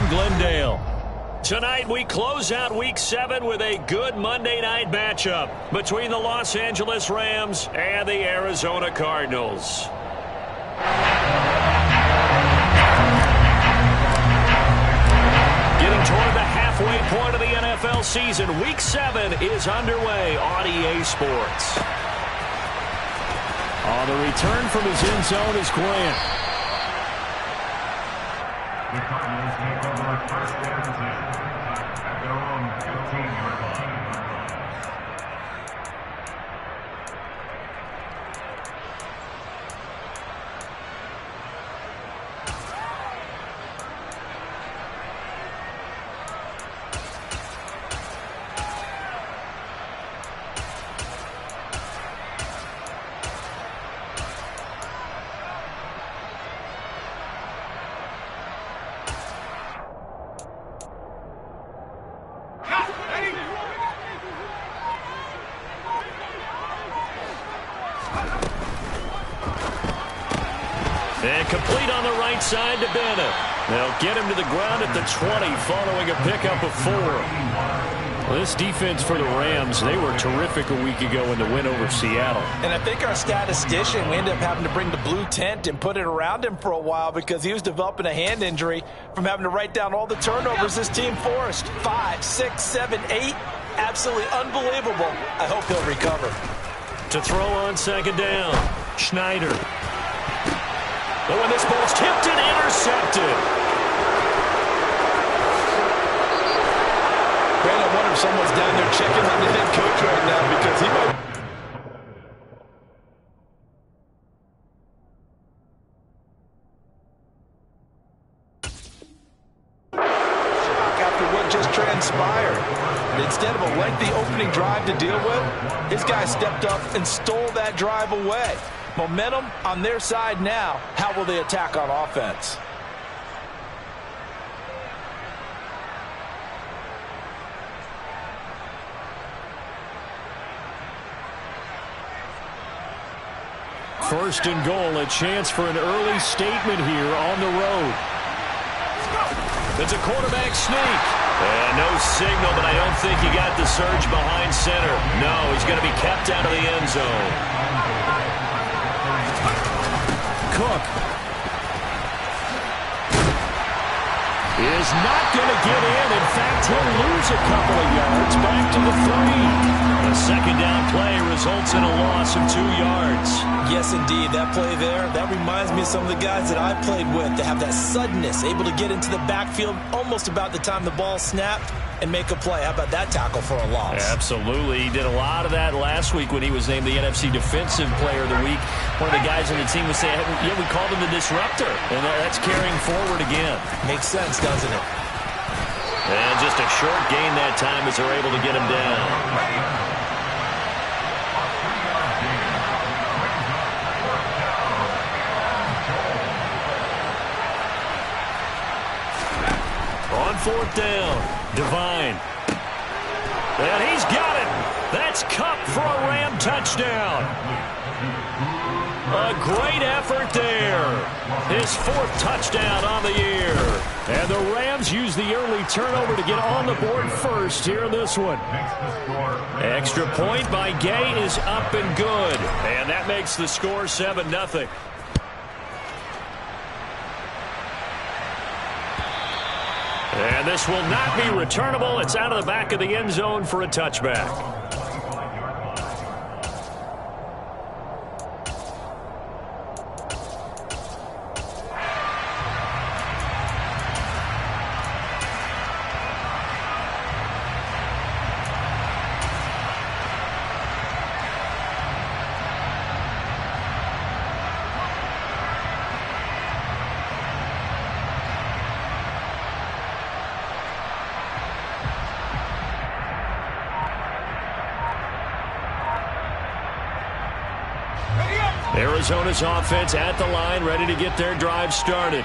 in Glendale. Tonight, we close out Week 7 with a good Monday night matchup between the Los Angeles Rams and the Arizona Cardinals. Getting toward the halfway point of the NFL season, Week 7 is underway on EA Sports. On the return from his end zone is Grant. The Cardinals take over a first and 10 at their own 15-yard line. And complete on the right side to Bennett. They'll get him to the ground at the 20 following a pickup of 4. Well, this defense for the Rams, they were terrific a week ago in the win over Seattle. And I think our statistician, we ended up having to bring the blue tent and put it around him for a while because he was developing a hand injury from having to write down all the turnovers this team forced. 5, 6, 7, 8. Absolutely unbelievable. I hope he'll recover. To throw on second down, Schneider. But when this ball's tipped and intercepted. Man, I wonder if someone's down there checking on the head coach right now because he might. Shock after what just transpired. And instead of a lengthy opening drive to deal with, his guy stepped up and stole that drive away. Momentum on their side now. How will they attack on offense? First and goal, a chance for an early statement here on the road. It's a quarterback sneak. And no signal, but I don't think he got the surge behind center. No, he's going to be kept out of the end zone. Cook is not going to get in. In fact, he'll lose a couple of yards back to the 3. A second down play results in a loss of 2 yards. Yes, indeed. That play there, that reminds me of some of the guys that I played with. They have that suddenness, able to get into the backfield almost about the time the ball snapped and make a play. How about that tackle for a loss? Absolutely. He did a lot of that last week when he was named the NFC Defensive Player of the Week. One of the guys on the team would say, yeah, we called him the disruptor. And that's carrying forward again. Makes sense, doesn't it? And just a short gain that time as they're able to get him down. On fourth down, Devine. And he's got it. That's Kupp for a Ram touchdown. A great effort there. His 4th touchdown on the year. And the Rams use the early turnover to get on the board first here in this one. Extra point by Gay is up and good. And that makes the score 7-0. And this will not be returnable. It's out of the back of the end zone for a touchback. Arizona's offense at the line, ready to get their drive started.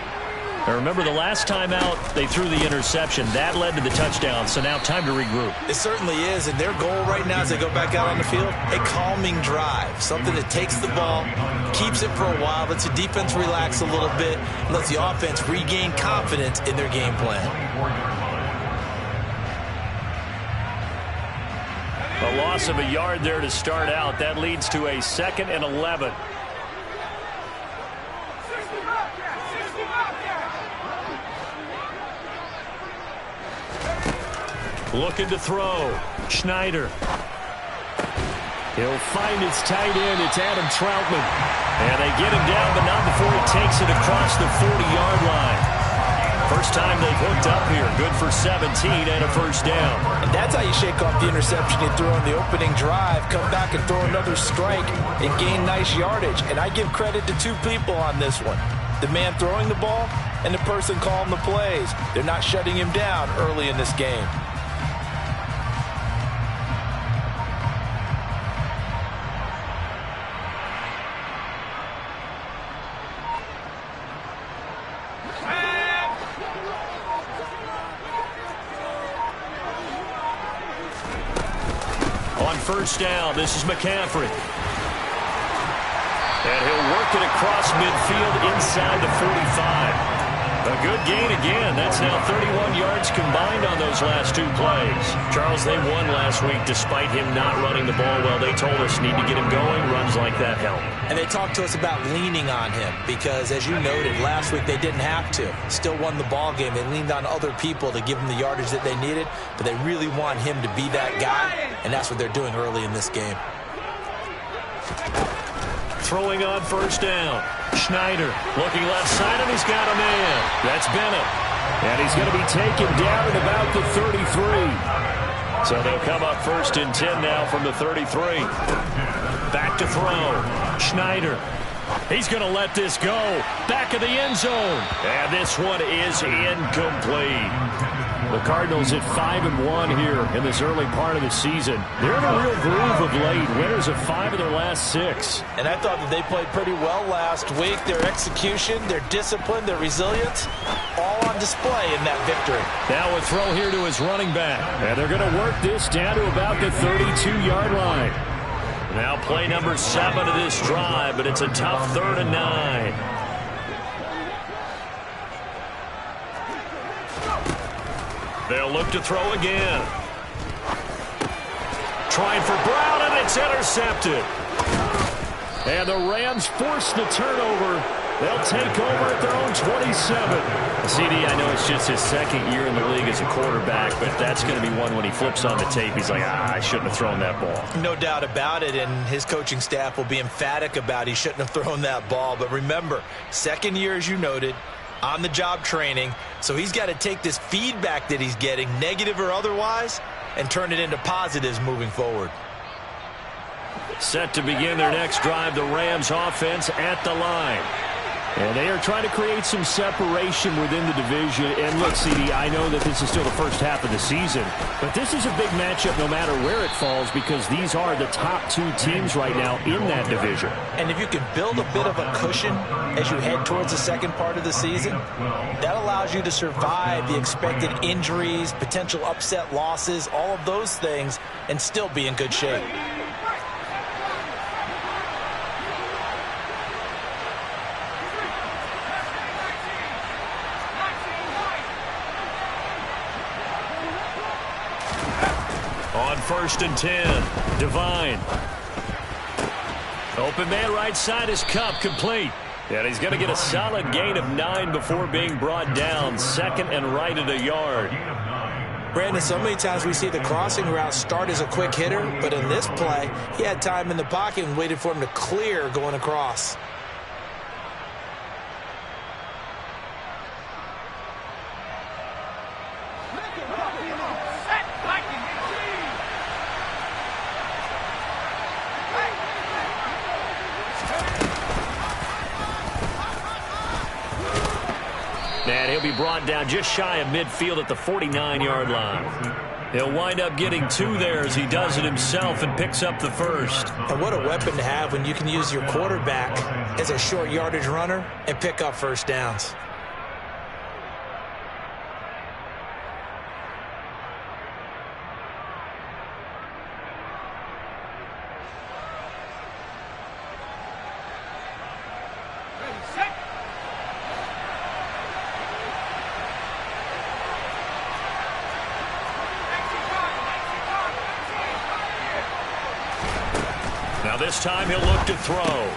Now remember, the last time out, they threw the interception. That led to the touchdown, so now time to regroup. It certainly is, and their goal right now as they go back out on the field, a calming drive, something that takes the ball, keeps it for a while, lets the defense relax a little bit, and lets the offense regain confidence in their game plan. A loss of a yard there to start out. That leads to a 2nd and 11. Looking to throw. Schneider. He'll find his tight end. It's Adam Troutman. And they get him down, but not before he takes it across the 40-yard line. First time they've hooked up here. Good for 17 and a first down. And that's how you shake off the interception you threw on the opening drive, come back and throw another strike and gain nice yardage. And I give credit to two people on this one. The man throwing the ball and the person calling the plays. They're not shutting him down early in this game. First down. This is McCaffrey. And he'll work it across midfield inside the 45. A good gain again. That's now 31 yards combined on those last two plays. Charles, they won last week despite him not running the ball well. They told us need to get him going. Runs like that help. And they talked to us about leaning on him because, as you noted, last week they didn't have to. Still won the ball game. They leaned on other people to give them the yardage that they needed, but they really want him to be that guy, and that's what they're doing early in this game. Throwing on first down. Schneider looking left side, and he's got a man. That's Bennett. And he's going to be taken down at about the 33. So they'll come up 1st and 10 now from the 33. Back to throw. Schneider. He's going to let this go. Back of the end zone. And this one is incomplete. The Cardinals at 5-1 here in this early part of the season. They're in a real groove of late. Winners of 5 of their last 6. And I thought that they played pretty well last week. Their execution, their discipline, their resilience, all on display in that victory. Now a throw here to his running back. And they're going to work this down to about the 32-yard line. Now play number 7 of this drive, but it's a tough 3rd and 9. They'll look to throw again. Trying for Brown, and it's intercepted. And the Rams force the turnover. They'll take over at their own 27. CD, I know it's just his 2nd year in the league as a quarterback, but that's going to be one when he flips on the tape. He's like, I shouldn't have thrown that ball. No doubt about it, and his coaching staff will be emphatic about he shouldn't have thrown that ball. But remember, 2nd year, as you noted, on-the-job training, so he's got to take this feedback that he's getting, negative or otherwise, and turn it into positives moving forward. Set to begin their next drive, the Rams offense at the line. And they are trying to create some separation within the division. And look, CD, I know that this is still the first half of the season, but this is a big matchup no matter where it falls because these are the top 2 teams right now in that division. And if you can build a bit of a cushion as you head towards the second part of the season, that allows you to survive the expected injuries, potential upset losses, all of those things, and still be in good shape. On 1st and 10, Devine. Open man right side is Cup, complete. And he's going to get a solid gain of 9 before being brought down. 2nd and right at a yard. Brandon, so many times we see the crossing route start as a quick hitter, but in this play, he had time in the pocket and waited for him to clear going across. And he'll be brought down just shy of midfield at the 49-yard line. He'll wind up getting 2 there as he does it himself and picks up the 1st. And what a weapon to have when you can use your quarterback as a short yardage runner and pick up first downs. This time he'll look to throw.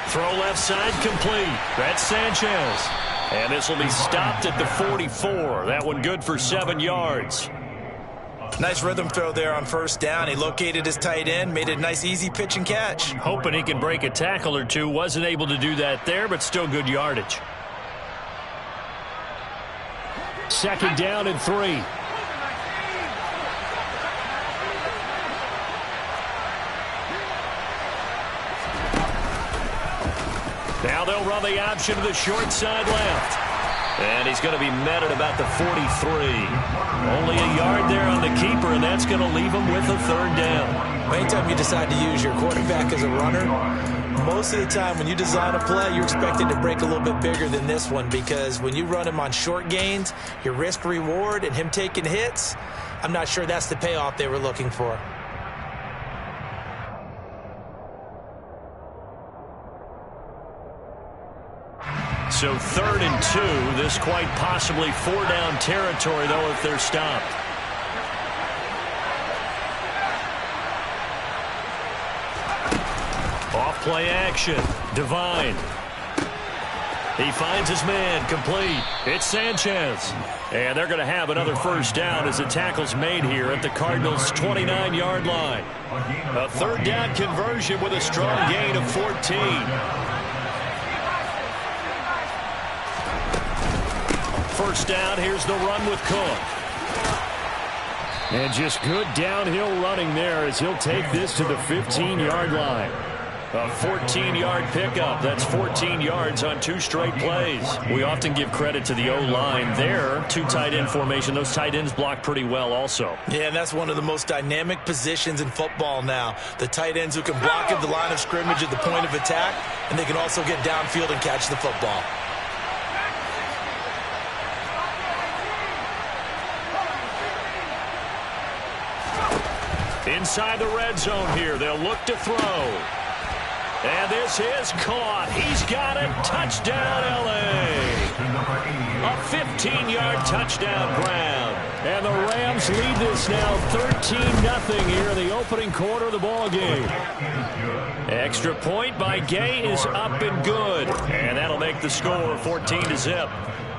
Throw left side complete. That's Sanchez. And this will be stopped at the 44. That one good for 7 yards. Nice rhythm throw there on first down. He located his tight end, made it a nice easy pitch and catch. Hoping he can break a tackle or two. Wasn't able to do that there, but still good yardage. 2nd down and 3. Now they'll run the option to the short side left. And he's going to be met at about the 43. Only a yard there on the keeper, and that's going to leave him with a 3rd down. Anytime you decide to use your quarterback as a runner, most of the time when you design a play, you're expecting to break a little bit bigger than this one, because when you run him on short gains, your risk-reward and him taking hits, I'm not sure that's the payoff they were looking for. So 3rd and 2. This quite possibly 4-down territory, though, if they're stopped. Off play action. Devine. He finds his man. Complete. It's Sanchez. And they're going to have another 1st down as the tackle's made here at the Cardinals' 29-yard line. A 3rd down conversion with a strong gain of 14. 1st down, here's the run with Cook. And just good downhill running there as he'll take this to the 15-yard line. A 14-yard pickup. That's 14 yards on 2 straight plays. We often give credit to the O-line there. 2 tight end formation. Those tight ends block pretty well also. Yeah, and that's one of the most dynamic positions in football now. The tight ends who can block at the line of scrimmage at the point of attack, and they can also get downfield and catch the football. Inside the red zone here. They'll look to throw. And this is caught. He's got it. Touchdown, L.A. A 15-yard touchdown grab. And the Rams lead this now 13-0 here in the opening quarter of the ball game. Extra point by Gay is up and good. And that'll make the score 14-0.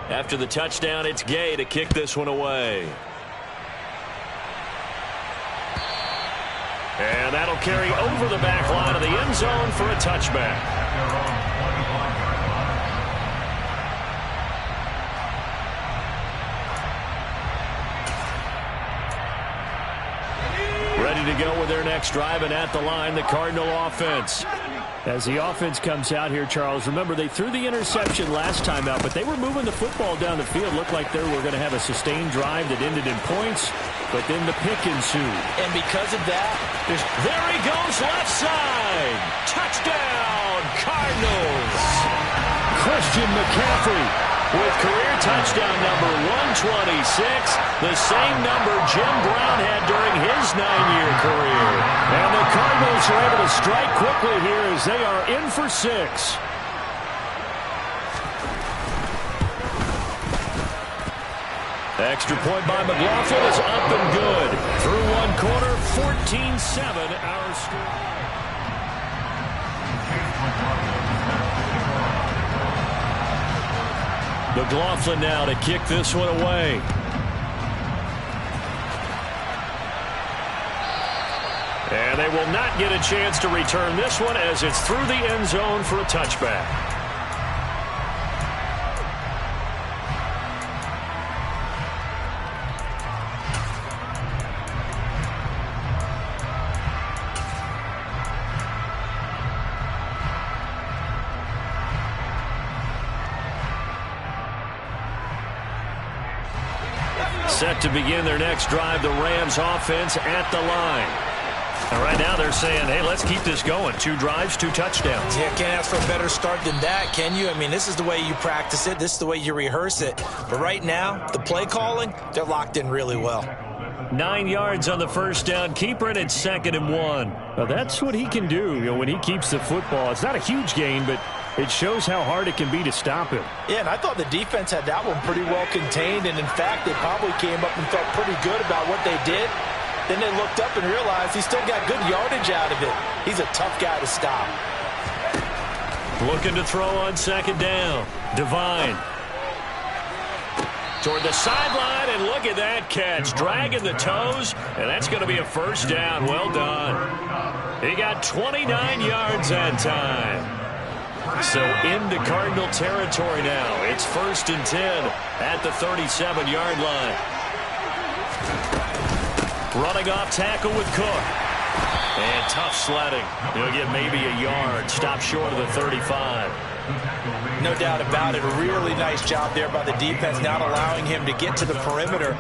After the touchdown, it's Gay to kick this one away. And that'll carry over the back line of the end zone for a touchback. Ready to go with their next drive, and at the line, the Cardinal offense. As the offense comes out here, Charles, remember they threw the interception last time out, but they were moving the football down the field. Looked like they were going to have a sustained drive that ended in points, but then the pick ensued. And because of that, there he goes left side. Touchdown, Cardinals. Christian McCaffrey with career touchdown number 126, the same number Jim Brown had during his 9-year career. And the Cardinals are able to strike quickly here as they are in for 6. Extra point by McLaughlin is up and good. Through one quarter, 14-7 our score. McLaughlin now to kick this one away. And they will not get a chance to return this one as it's through the end zone for a touchback. Set to begin their next drive, the Rams offense at the line. And right now they're saying, hey, let's keep this going. 2 drives, 2 touchdowns. Yeah, can't ask for a better start than that, can you? I mean, this is the way you practice it. This is the way you rehearse it. But right now, the play calling, they're locked in really well. 9 yards on the first down. Keeper, and it's 2nd and 1. Well, that's what he can do, you know, when he keeps the football. It's not a huge gain, but it shows how hard it can be to stop him. Yeah, and I thought the defense had that one pretty well contained. And, in fact, they probably came up and felt pretty good about what they did. Then they looked up and realized he still got good yardage out of it. He's a tough guy to stop. Looking to throw on second down. Devine. Toward the sideline, and look at that catch. Dragging the toes, and that's going to be a first down. Well done. He got 29 yards that time. So into Cardinal territory now. It's 1st and 10 at the 37-yard line. Running off tackle with Cook. And tough sledding. He'll get maybe a yard. Stop short of the 35. No doubt about it. A really nice job there by the defense, not allowing him to get to the perimeter.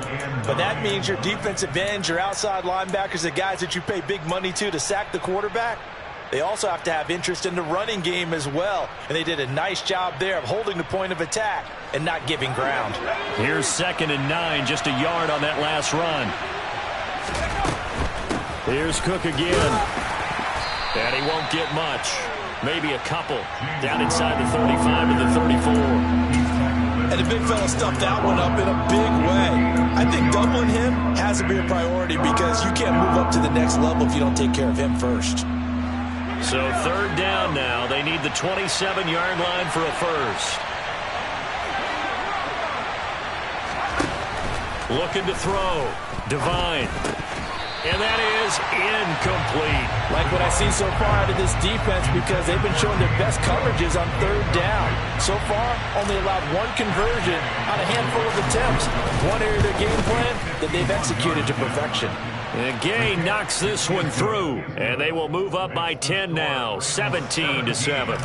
But that means your defensive ends, your outside linebackers, the guys that you pay big money to sack the quarterback, they also have to have interest in the running game as well. And they did a nice job there of holding the point of attack and not giving ground. Here's 2nd and 9, just a yard on that last run. Here's Cook again. And he won't get much. Maybe a couple. Down inside the 35 to the 34. And the big fella stuffed that one up in a big way. I think doubling him has to be a priority because you can't move up to the next level if you don't take care of him first. So 3rd down now. They need the 27-yard line for a first. Looking to throw. Devine. And that is incomplete. Like what I see so far out of this defense because they've been showing their best coverages on 3rd down. So far, only allowed one conversion on a handful of attempts. One area of their game plan that they've executed to perfection. And Gay knocks this one through. And they will move up by 10 now, 17-7.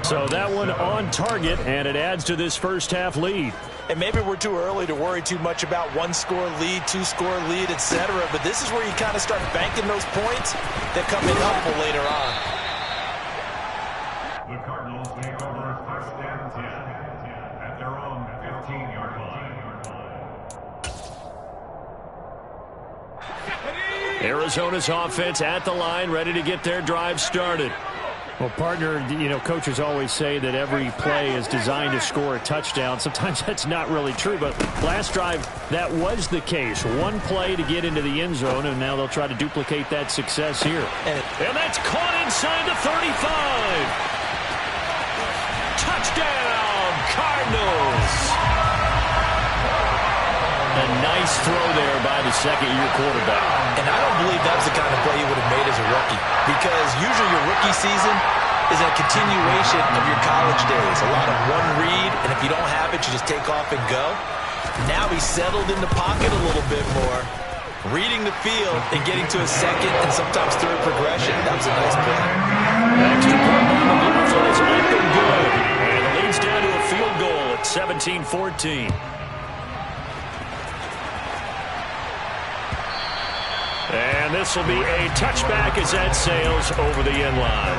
So that one on target, and it adds to this first half lead. And maybe we're too early to worry too much about 1-score lead, 2-score lead, etc. But this is where you kind of start banking those points that come in helpful later on. The Cardinals take over 1st and 10 at their own 15-yard line. Arizona's offense at the line, ready to get their drive started. Well, partner, coaches always say that every play is designed to score a touchdown. Sometimes that's not really true, but last drive, that was the case. One play to get into the end zone, and now they'll try to duplicate that success here. And that's caught inside the 35. Touchdown, Cardinals. A nice throw there by the second-year quarterback. And I don't believe that was the kind of play he would have made as a rookie because usually your rookie season is a continuation of your college days. A lot of one read, and if you don't have it, you just take off and go. Now he's settled in the pocket a little bit more, reading the field and getting to a second and sometimes third progression. That was a nice play. Extra point on the Blues is up and good. And it leads down to a field goal at 17-14. And this will be a touchback as that sails over the end line.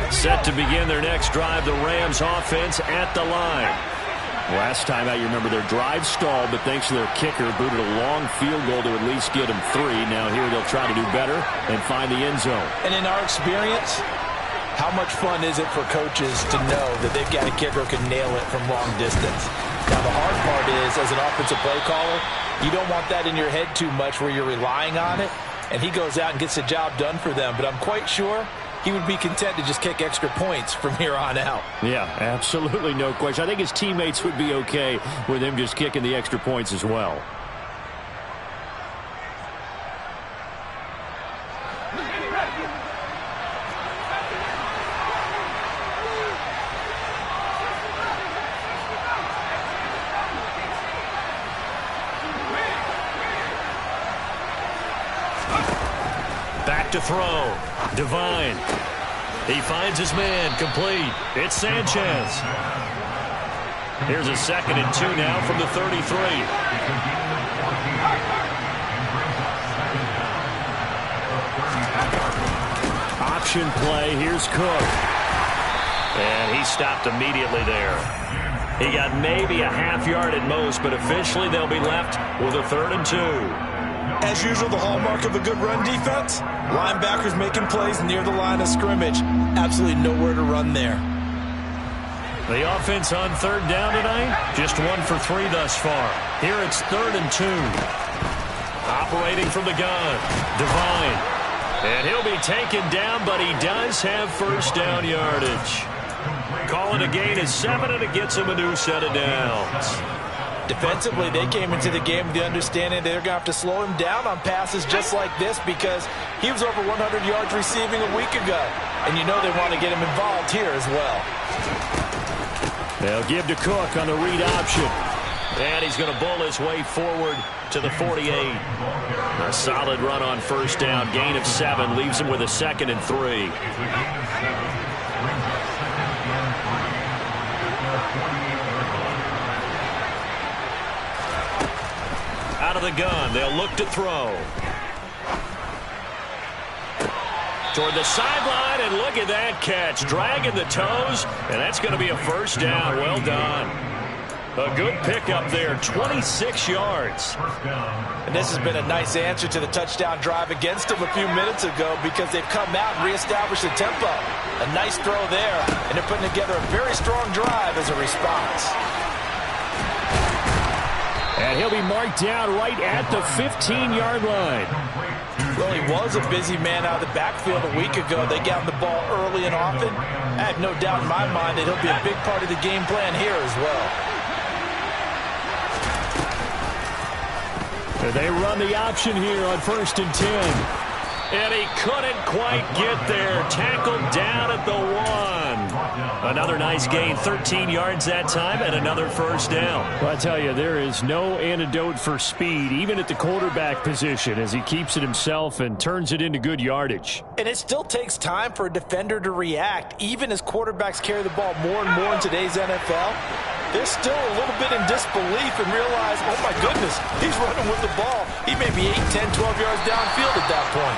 Set to begin their next drive, the Rams offense at the line. Last time out, you remember their drive stalled, but thanks to their kicker, booted a long field goal to at least get them 3. Now here they'll try to do better and find the end zone. And in our experience, how much fun is it for coaches to know that they've got a kicker who can nail it from long distance? Now the hard part is, as an offensive play caller, you don't want that in your head too much where you're relying on it, and he goes out and gets the job done for them. But I'm quite sure he would be content to just kick extra points from here on out. Yeah, absolutely no question. I think his teammates would be okay with him just kicking the extra points as well. Back to throw. Devine. He finds his man. Complete. It's Sanchez. Here's a 2nd and 2 now from the 33. Option play. Here's Cook. And he stopped immediately there. He got maybe a half yard at most, but officially they'll be left with a 3rd and 2. As usual, the hallmark of a good run defense, linebackers making plays near the line of scrimmage. Absolutely nowhere to run there. The offense on 3rd down tonight, just 1 for 3 thus far. Here it's 3rd and 2. Operating from the gun, Devine. And he'll be taken down, but he does have first down yardage. Calling a gain of 7, and it gets him a new set of downs. Defensively, they came into the game with the understanding they're going to have to slow him down on passes just like this because he was over 100 yards receiving a week ago. And you know they want to get him involved here as well. They'll give to Cook on the read option. And he's going to bull his way forward to the 48. A solid run on first down. Gain of 7 leaves him with a 2nd and 3. Out of the gun, they'll look to throw. Toward the sideline, and look at that catch. Dragging the toes, and that's going to be a first down. Well done. A good pickup there, 26 yards. And this has been a nice answer to the touchdown drive against them a few minutes ago because they've come out and reestablished the tempo. A nice throw there, and they're putting together a very strong drive as a response. And he'll be marked down right at the 15-yard line. Well, he was a busy man out of the backfield a week ago. They got him the ball early and often. I have no doubt in my mind that he'll be a big part of the game plan here as well. They run the option here on 1st and 10. And he couldn't quite get there. Tackled down at the 1. Another nice gain, 13 yards that time, and another first down. Well, I tell you, there is no antidote for speed, even at the quarterback position, as he keeps it himself and turns it into good yardage. And it still takes time for a defender to react, even as quarterbacks carry the ball more and more in today's NFL. They're still a little bit in disbelief and realize, oh my goodness, he's running with the ball. He may be 8, 10, 12 yards downfield at that point.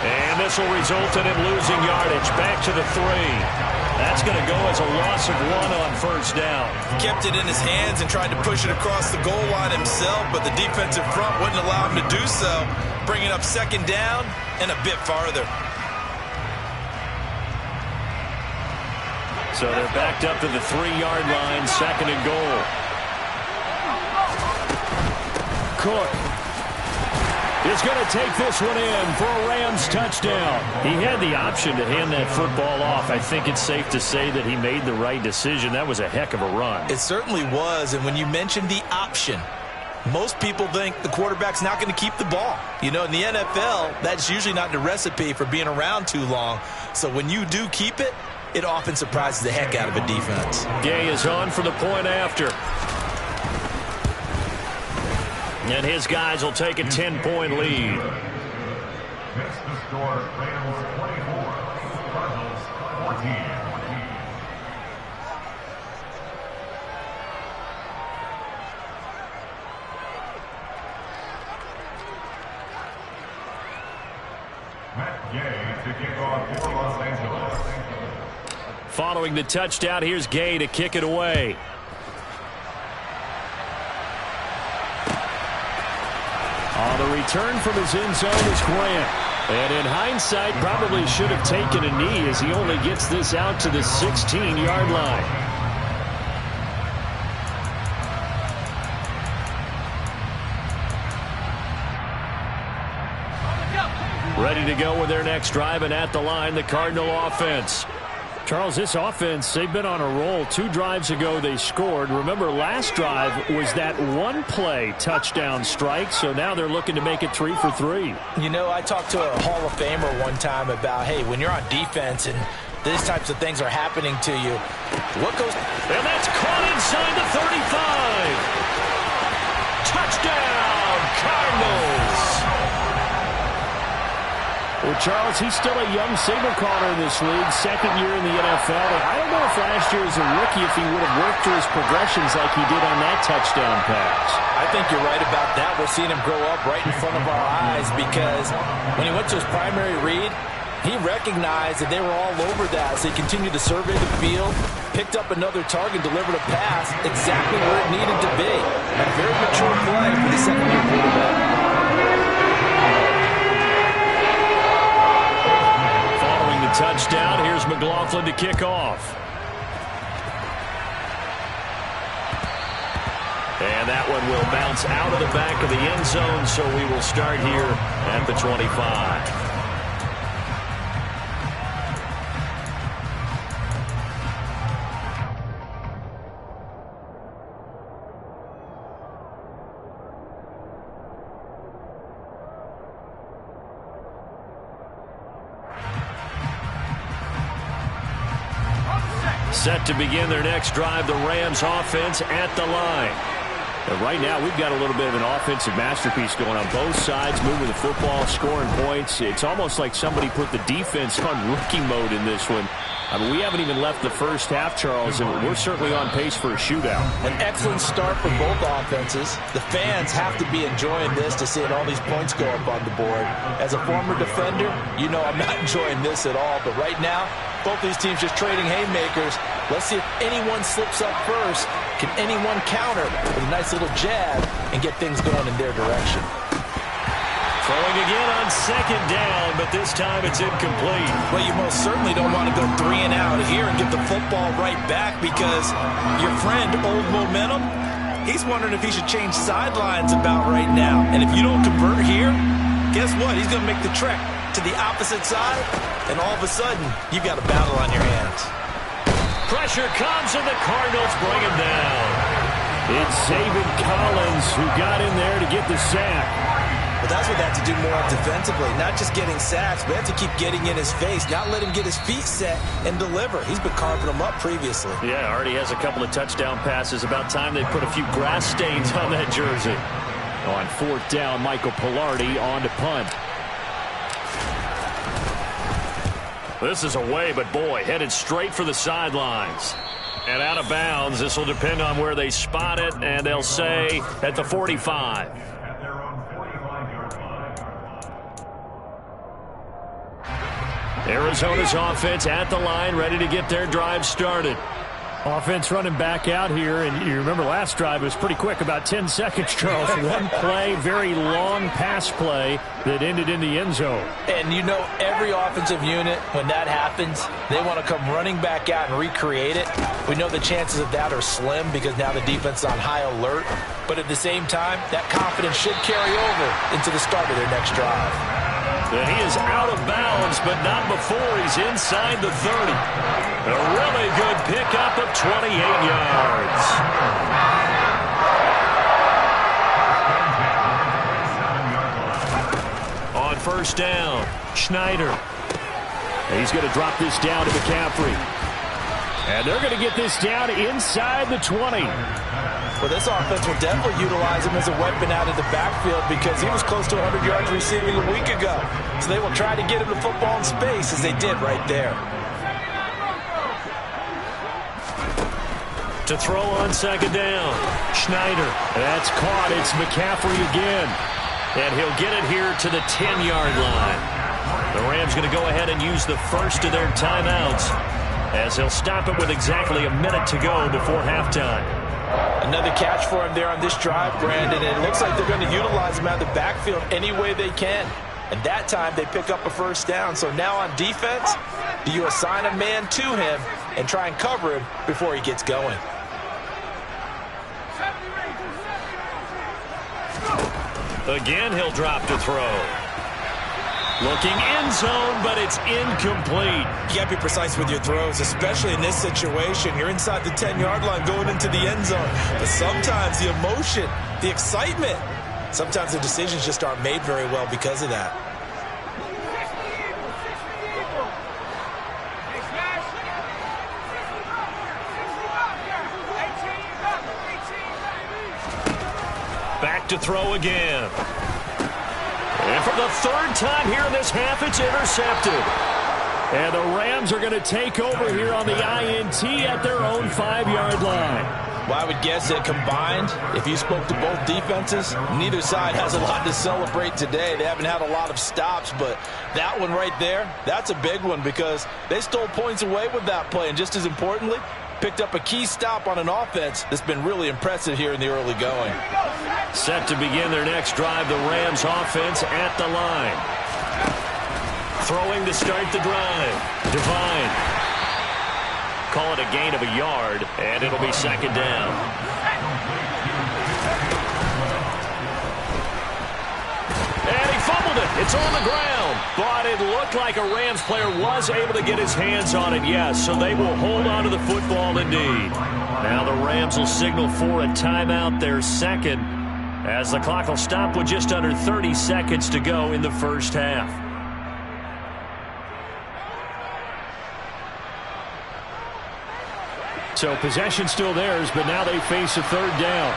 And this will result in him losing yardage. Back to the 3. That's going to go as a loss of 1 on first down. He kept it in his hands and tried to push it across the goal line himself, but the defensive front wouldn't allow him to do so, bringing up 2nd down and a bit farther. So they're backed up to the 3-yard line, 2nd and goal. Cook is going to take this one in for a Rams touchdown. He had the option to hand that football off. I think it's safe to say that he made the right decision. That was a heck of a run. It certainly was, and when you mentioned the option, most people think the quarterback's not going to keep the ball. You know, in the NFL, that's usually not the recipe for being around too long. So when you do keep it, it often surprises the heck out of a defense. Gay is on for the point after. And his guys will take a 10-point lead. Next to score, Rams 24, Cardinals 14. Matt Gay to kick off for Los Angeles. Following the touchdown, here's Gay to kick it away. On the return from his end zone is Grant. And in hindsight, probably should have taken a knee as he only gets this out to the 16-yard line. Ready to go with their next drive, and at the line, the Cardinal offense. Charles, this offense, they've been on a roll. 2 drives ago, they scored. Remember, last drive was that one-play touchdown strike, so now they're looking to make it 3 for 3. You know, I talked to a Hall of Famer one time about, hey, when you're on defense and these types of things are happening to you, what goes... And that's caught inside the 35. Touchdown, Cardinals. Well, Charles, he's still a young signal caller in this league, 2nd year in the NFL. And I don't know if last year as a rookie if he would have worked through his progressions like he did on that touchdown pass. I think you're right about that. We're seeing him grow up right in front of our eyes because when he went to his primary read, He recognized that they were all over that, so he continued to survey the field, picked up another target, delivered a pass exactly where it needed to be. A very mature play for the second-year quarterback. Following the touchdown, here's McLaughlin to kick off. And that one will bounce out of the back of the end zone, so we will start here at the 25. Set to begin their next drive, the Rams offense at the line. And right now, we've got a little bit of an offensive masterpiece going on both sides, moving the football, scoring points. It's almost like somebody put the defense on rookie mode in this one. I mean, we haven't even left the first half, Charles, and we're certainly on pace for a shootout. An excellent start for both offenses. The fans have to be enjoying this to seeing all these points go up on the board. As a former defender, you know I'm not enjoying this at all. But right now, both these teams just trading haymakers. Let's see if anyone slips up first. Can anyone counter with a nice little jab and get things going in their direction? Throwing again on second down, but this time it's incomplete. Well, you most certainly don't want to go 3 and out here and get the football right back because your friend, Old Momentum, he's wondering if he should change sidelines about right now. And if you don't convert here, guess what? He's going to make the trek to the opposite side, and all of a sudden, you've got a battle on your hands. Pressure comes, and the Cardinals bring him down. It's Zaven Collins who got in there to get the sack. But that's what they have to do more defensively, not just getting sacks, but they have to keep getting in his face, not let him get his feet set and deliver. He's been carving them up previously. Yeah, already has a couple of touchdown passes. About time they put a few grass stains on that jersey. On 4th down, Michael Pilardi on to punt. This is away, but boy, headed straight for the sidelines. And out of bounds. This will depend on where they spot it, and they'll say at the 45. Arizona's offense at the line, ready to get their drive started. Offense running back out here, and you remember last drive was pretty quick, about 10 seconds, Charles. One play, very long pass play that ended in the end zone. And you know every offensive unit, when that happens, they want to come running back out and recreate it. We know the chances of that are slim because now the defense is on high alert. But at the same time, that confidence should carry over into the start of their next drive. And he is out of bounds, but not before he's inside the 30. A really good pickup of 28 yards. On 1st down, Schneider. He's going to drop this down to McCaffrey. And they're going to get this down inside the 20. Well, this offense will definitely utilize him as a weapon out of the backfield because he was close to 100 yards receiving a week ago. So they will try to get him the football in space as they did right there. To throw on 2nd down, Schneider. That's caught. It's McCaffrey again. And he'll get it here to the 10-yard line. The Rams going to go ahead and use the first of their timeouts as they'll stop it with exactly a minute to go before halftime. Another catch for him there on this drive, Brandon. And it looks like they're going to utilize him out of the backfield any way they can. And that time they pick up a 1st down. So now on defense, do you assign a man to him and try and cover him before he gets going? Again, he'll drop to throw. Looking end zone, but it's incomplete. You got to be precise with your throws, especially in this situation. You're inside the 10-yard line going into the end zone. But sometimes the emotion, the excitement, sometimes the decisions just aren't made very well because of that. Back to throw again. And for the 3rd time here in this half, it's intercepted. And the Rams are going to take over here on the INT at their own 5-yard line. Well, I would guess that combined, if you spoke to both defenses, neither side has a lot to celebrate today. They haven't had a lot of stops, but that one right there, that's a big one because they stole points away with that play. And just as importantly, picked up a key stop on an offense that's been really impressive here in the early going. Set to begin their next drive, the Rams offense at the line. Throwing to start the drive. Devine. Call it a gain of a yard, and it'll be second down. And he fumbled it. It's on the ground. But it looked like a Rams player was able to get his hands on it, yes. So they will hold on to the football indeed. Now the Rams will signal for a timeout, their second, as the clock will stop with just under 30 seconds to go in the first half. So possession still theirs, but now they face a third down.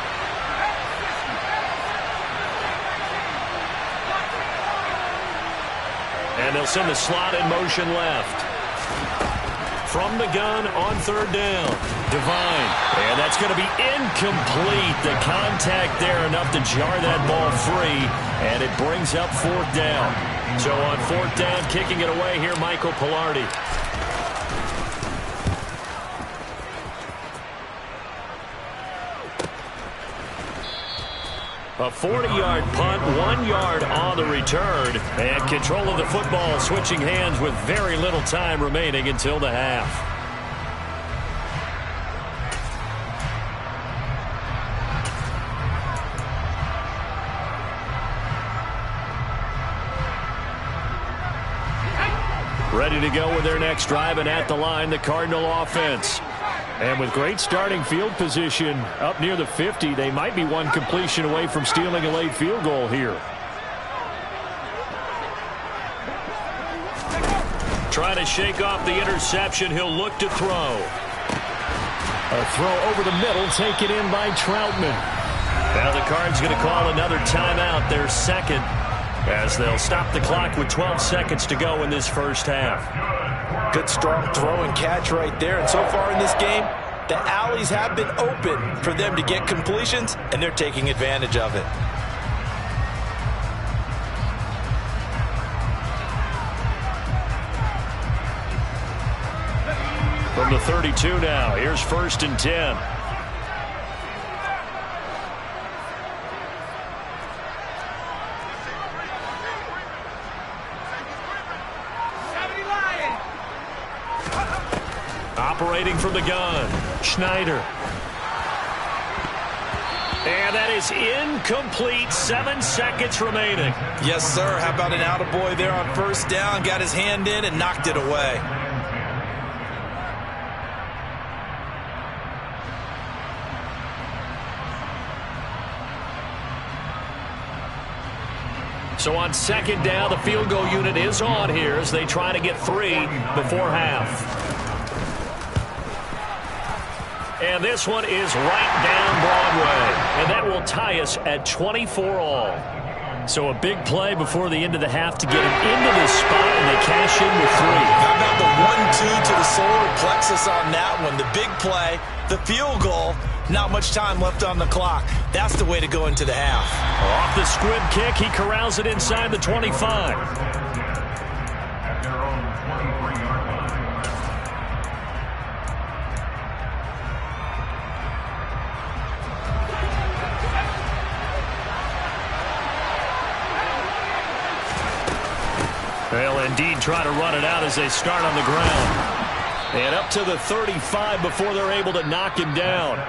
And they'll send the slot in motion left. From the gun on third down. Devine. And that's going to be incomplete. The contact there enough to jar that ball free. And it brings up fourth down. So on fourth down, kicking it away here, Michael Palardy. A 40-yard punt, 1 yard on the return, and control of the football switching hands with very little time remaining until the half. Ready to go with their next drive, and at the line, the Cardinal offense. And with great starting field position up near the 50, they might be one completion away from stealing a late field goal here. Trying to shake off the interception. He'll look to throw. A throw over the middle, taken in by Troutman. Now the Cards going to call another timeout, their second, as they'll stop the clock with 12 seconds to go in this first half. Good strong throw and catch right there. And so far in this game, the alleys have been open for them to get completions, and they're taking advantage of it. From the 32 now, here's 1st and 10. Operating from the gun, Schneider. And that is incomplete. 7 seconds remaining. Yes, sir. How about an attaboy there on first down? Got his hand in and knocked it away. So on second down, the field goal unit is on here as they try to get 3 before half. And this one is right down Broadway. And that will tie us at 24 all. So a big play before the end of the half to get him into this spot, and they cash in with 3. How about the 1-2 to the solar plexus on that one? The big play, the field goal, not much time left on the clock. That's the way to go into the half. Off the squib kick, he corrals it inside the 25. They'll indeed try to run it out as they start on the ground. And up to the 35 before they're able to knock him down.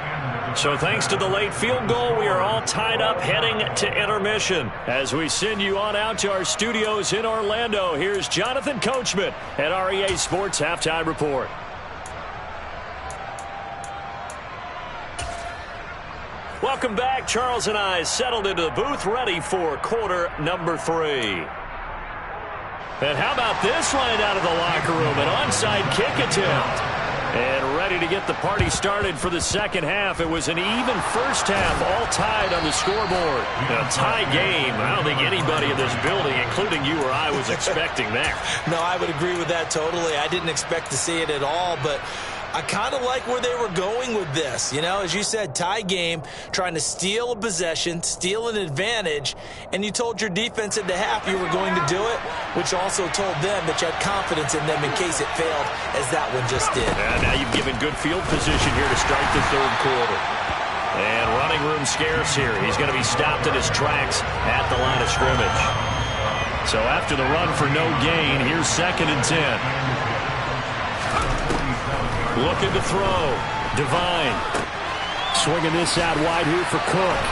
So thanks to the late field goal, we are all tied up heading to intermission. As we send you on out to our studios in Orlando, here's Jonathan Coachman at REA Sports Halftime Report. Welcome back. Charles and I settled into the booth, ready for quarter number 3. And how about this line out of the locker room? An onside kick attempt. And ready to get the party started for the second half. It was an even first half, all tied on the scoreboard. A tie game. I don't think anybody in this building, including you or I, was expecting that. No, I would agree with that totally. I didn't expect to see it at all, but I kind of like where they were going with this. You know, as you said, tie game, trying to steal a possession, steal an advantage, and you told your defense at the half you were going to do it, which also told them that you had confidence in them in case it failed, as that one just did. And now you've given good field position here to start the third quarter. And running room scarce here. He's going to be stopped in his tracks at the line of scrimmage. So after the run for no gain, here's 2nd and 10. Looking to throw. Devine. Swinging this out wide here for Cook.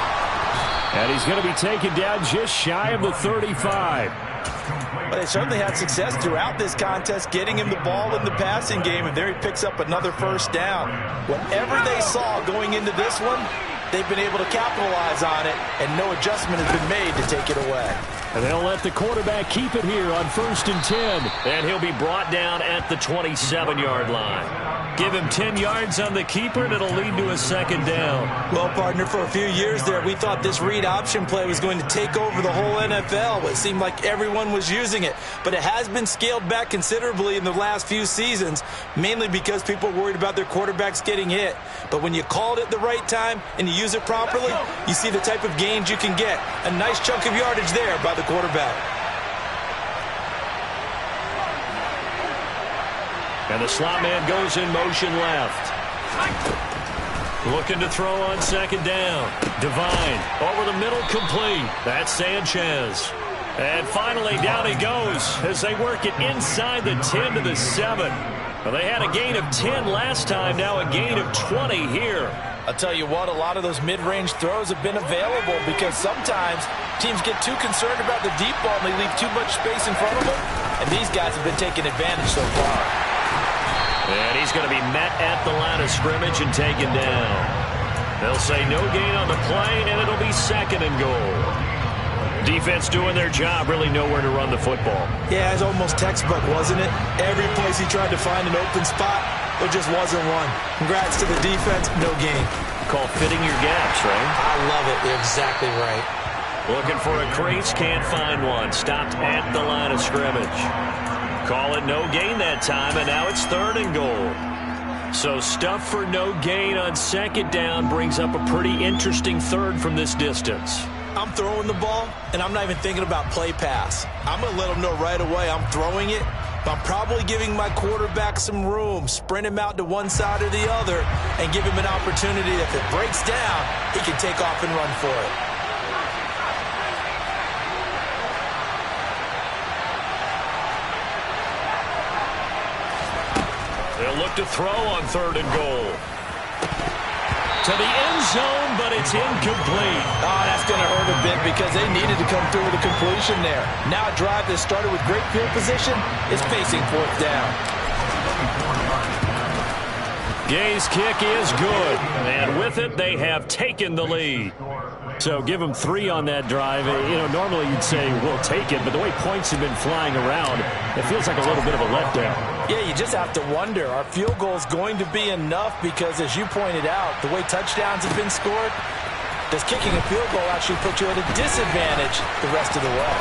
And he's going to be taken down just shy of the 35. But they certainly had success throughout this contest, getting him the ball in the passing game, and there he picks up another first down. Whatever they saw going into this one, they've been able to capitalize on it, and no adjustment has been made to take it away. And they'll let the quarterback keep it here on 1st and 10. And he'll be brought down at the 27-yard line. Give him 10 yards on the keeper, and it'll lead to a 2nd down. Well, partner, for a few years there, we thought this read option play was going to take over the whole NFL. It seemed like everyone was using it. But it has been scaled back considerably in the last few seasons, mainly because people are worried about their quarterbacks getting hit. But when you call it at the right time and you use it properly, you see the type of gains you can get. A nice chunk of yardage there by the quarterback. And the slot man goes in motion left. Looking to throw on 2nd down. Devine over the middle, complete. That's Sanchez. And finally down he goes as they work it inside the 10 to the 7. Well, they had a gain of 10 last time, now a gain of 20 here. I'll tell you what, a lot of those mid-range throws have been available because sometimes teams get too concerned about the deep ball and they leave too much space in front of them. And these guys have been taking advantage so far. And he's going to be met at the line of scrimmage and taken down. They'll say no gain on the play, and it'll be 2nd and goal. Defense doing their job, really nowhere to run the football. Yeah, it's almost textbook, wasn't it? Every place he tried to find an open spot, there just wasn't one. Congrats to the defense, no gain. Called fitting your gaps, right? I love it. You're exactly right. Looking for a crease, can't find one. Stopped at the line of scrimmage. Call it no gain that time, and now it's 3rd and goal. So stuff for no gain on 2nd down brings up a pretty interesting 3rd from this distance. I'm throwing the ball, and I'm not even thinking about play pass. I'm going to let them know right away I'm throwing it, but I'm probably giving my quarterback some room, sprint him out to one side or the other, and give him an opportunity that if it breaks down, he can take off and run for it. They'll look to throw on 3rd and goal. To the end zone, but it's incomplete. Oh, that's going to hurt a bit because they needed to come through with a completion there. Now a drive that started with great field position is facing 4th down. Gay's kick is good, and with it, they have taken the lead. So give them 3 on that drive. You know, normally you'd say, we'll take it, but the way points have been flying around, it feels like a little bit of a letdown. Yeah, you just have to wonder, are field goals going to be enough? Because as you pointed out, the way touchdowns have been scored, does kicking a field goal actually put you at a disadvantage the rest of the way?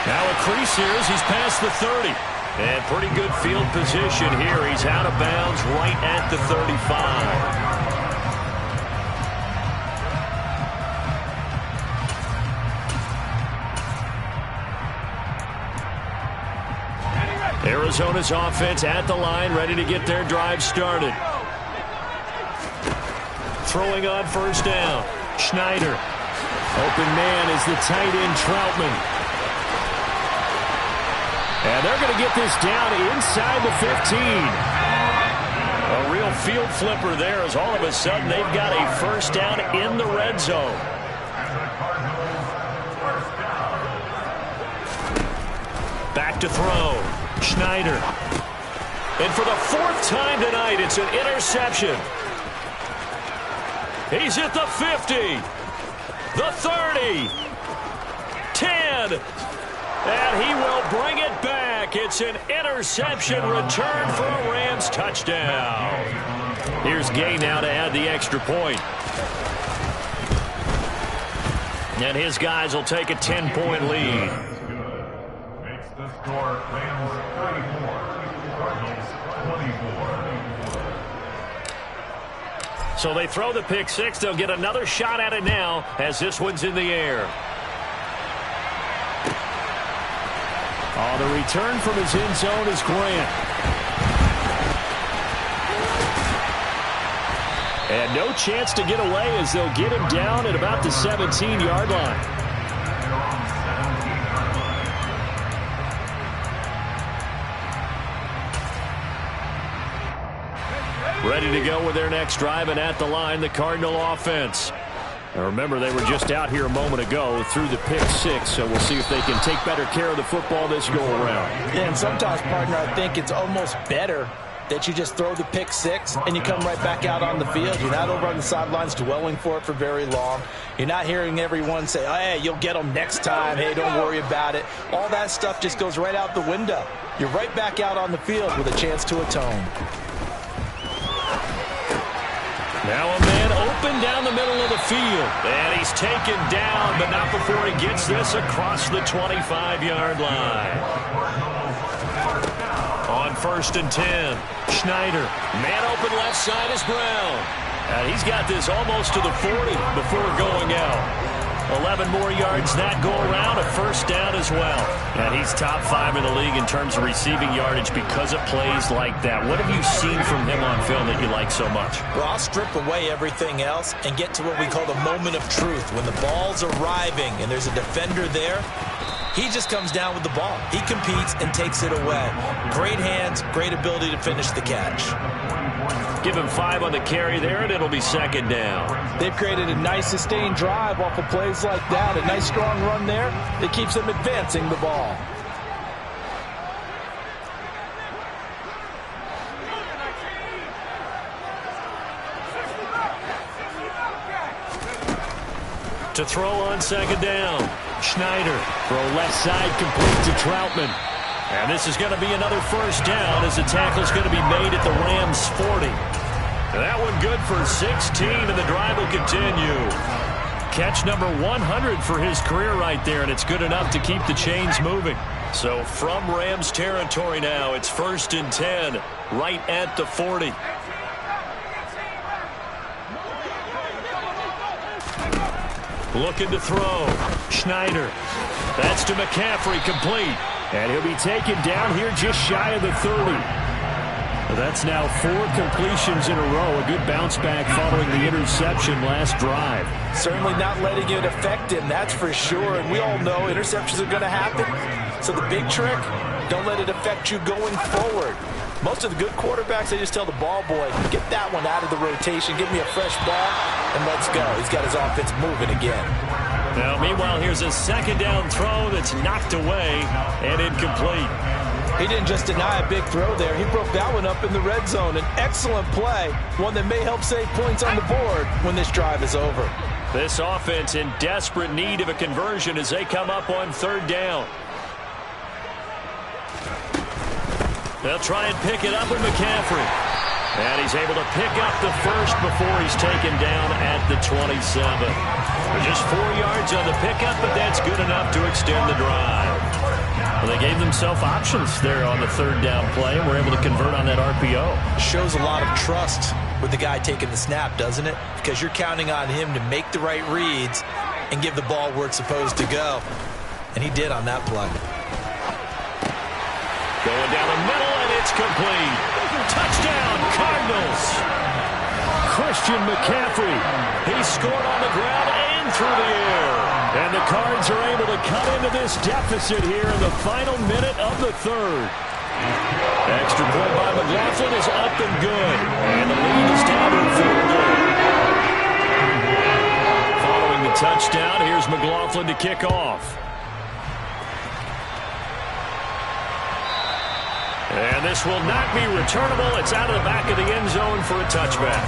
Now a crease here as he's past the 30. And pretty good field position here. He's out of bounds right at the 35. Arizona's offense at the line, ready to get their drive started. Throwing on 1st down. Schneider. Open man is the tight end Troutman. And they're going to get this down inside the 15. A real field flipper there as all of a sudden they've got a 1st down in the red zone. Back to throw. Schneider. And for the 4th time tonight, it's an interception. He's at the 50. The 30. 10. And he will bring it back. It's an interception return for a Rams touchdown. Here's Gay now to add the extra point. And his guys will take a 10-point lead. Score Rams 34, Cardinals 24. So they throw the pick six. They'll get another shot at it now as this one's in the air. Oh, the return from his end zone is Grant. And no chance to get away as they'll get him down at about the 17-yard line. Ready to go with their next drive, and at the line, the Cardinal offense. Now remember, they were just out here a moment ago through the pick six, so we'll see if they can take better care of the football this go-around. Yeah, and sometimes, partner, I think it's almost better that you just throw the pick six and you come right back out on the field. You're not over on the sidelines dwelling for it for very long. You're not hearing everyone say, oh, hey, you'll get them next time. Hey, don't worry about it. All that stuff just goes right out the window. You're right back out on the field with a chance to atone. Now a man open down the middle of the field. And he's taken down, but not before he gets this across the 25-yard line. On 1st and 10, Schneider. Man open left side is Brown. And he's got this almost to the 40 before going out. 11 more yards that go around, a first down as well. And he's top 5 in the league in terms of receiving yardage because of plays like that. What have you seen from him on film that you like so much? Well, I'll strip away everything else and get to what we call the moment of truth. When the ball's arriving and there's a defender there, he just comes down with the ball. He competes and takes it away. Great hands, great ability to finish the catch. Give him 5 on the carry there, and it'll be 2nd down. They've created a nice sustained drive off of plays like that. A nice strong run there that keeps them advancing the ball. To throw on 2nd down. Schneider. Throw left side complete to Troutman. And this is going to be another first down as the tackle's going to be made at the Rams 40. And that one good for 16, and the drive will continue. Catch number 100 for his career right there, and it's good enough to keep the chains moving. So from Rams territory now, it's 1st and 10, right at the 40. Looking to throw. Schneider. That's to McCaffrey, complete. And he'll be taken down here just shy of the 30. That's now 4 completions in a row. A good bounce back following the interception last drive. Certainly not letting it affect him, that's for sure. And we all know interceptions are going to happen. So the big trick, don't let it affect you going forward. Most of the good quarterbacks, they just tell the ball boy, get that one out of the rotation, give me a fresh ball, and let's go. He's got his offense moving again. Now, meanwhile, here's a 2nd down throw that's knocked away and incomplete. He didn't just deny a big throw there. He broke that one up in the red zone. An excellent play, one that may help save points on the board when this drive is over. This offense in desperate need of a conversion as they come up on 3rd down. They'll try and pick it up with McCaffrey. And he's able to pick up the first before he's taken down at the 27. Just 4 yards on the pickup, but that's good enough to extend the drive. Well, they gave themselves options there on the 3rd down play, and were able to convert on that RPO. Shows a lot of trust with the guy taking the snap, doesn't it? Because you're counting on him to make the right reads and give the ball where it's supposed to go. And he did on that play. Going down the middle, and it's complete. Touchdown, Cardinals. Christian McCaffrey. He scored on the ground and through the air. And the Cards are able to cut into this deficit here in the final minute of the 3rd. Extra point by McLaughlin is up and good. And the lead is down to 4 goals. Following the touchdown, here's McLaughlin to kick off. And this will not be returnable. It's out of the back of the end zone for a touchback.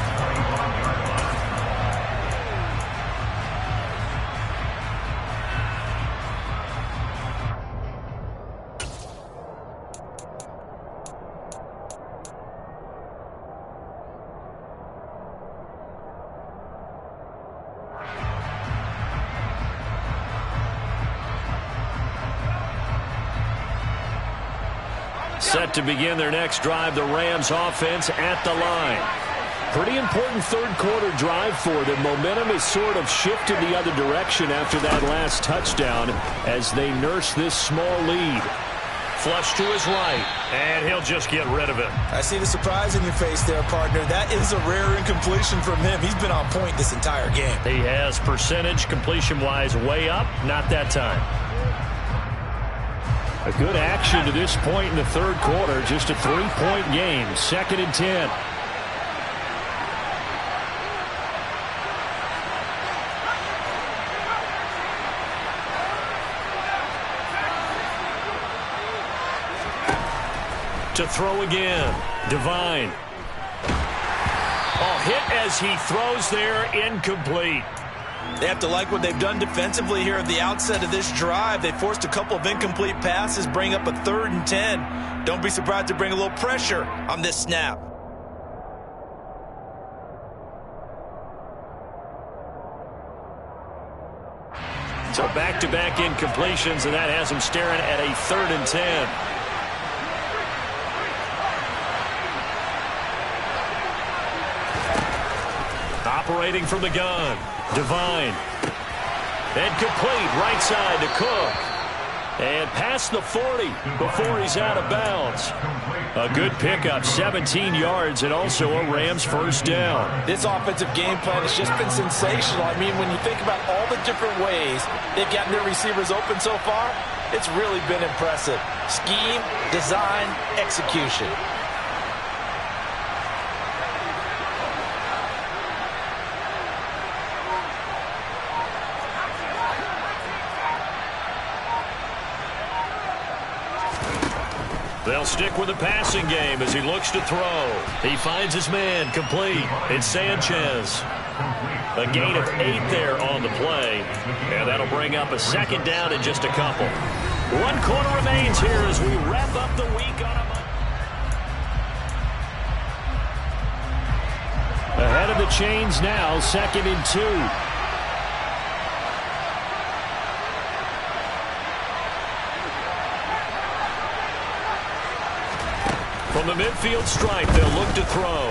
Set to begin their next drive, the Rams offense at the line. Pretty important third quarter drive for them. Momentum has sort of shifted the other direction after that last touchdown as they nurse this small lead. Flush to his right, and he'll just get rid of it. I see the surprise in your face there, partner. That is a rare incompletion from him. He's been on point this entire game. He has percentage completion-wise way up, not that time. A good action to this point in the third quarter. Just a 3-point game, 2nd and 10. To throw again. Devine. Oh, hit as he throws there, incomplete. They have to like what they've done defensively here at the outset of this drive. They forced a couple of incomplete passes, bring up a 3rd and 10. Don't be surprised to bring a little pressure on this snap. So back-to-back incompletions, and that has him staring at a 3rd and 10. Operating from the gun. Devine. And complete right side to Cook. And past the 40 before he's out of bounds. A good pickup, 17 yards, and also a Rams first down. This offensive game plan has just been sensational. I mean, when you think about all the different ways they've gotten their receivers open so far, it's really been impressive. Scheme, design, execution. They'll stick with the passing game as he looks to throw. He finds his man complete. It's Sanchez. A gain of 8 there on the play. And that'll bring up a 2nd down in just a couple. 1 quarter remains here as we wrap up the week on a Monday. Ahead of the chains now, 2nd and 2. From the midfield stripe, they'll look to throw.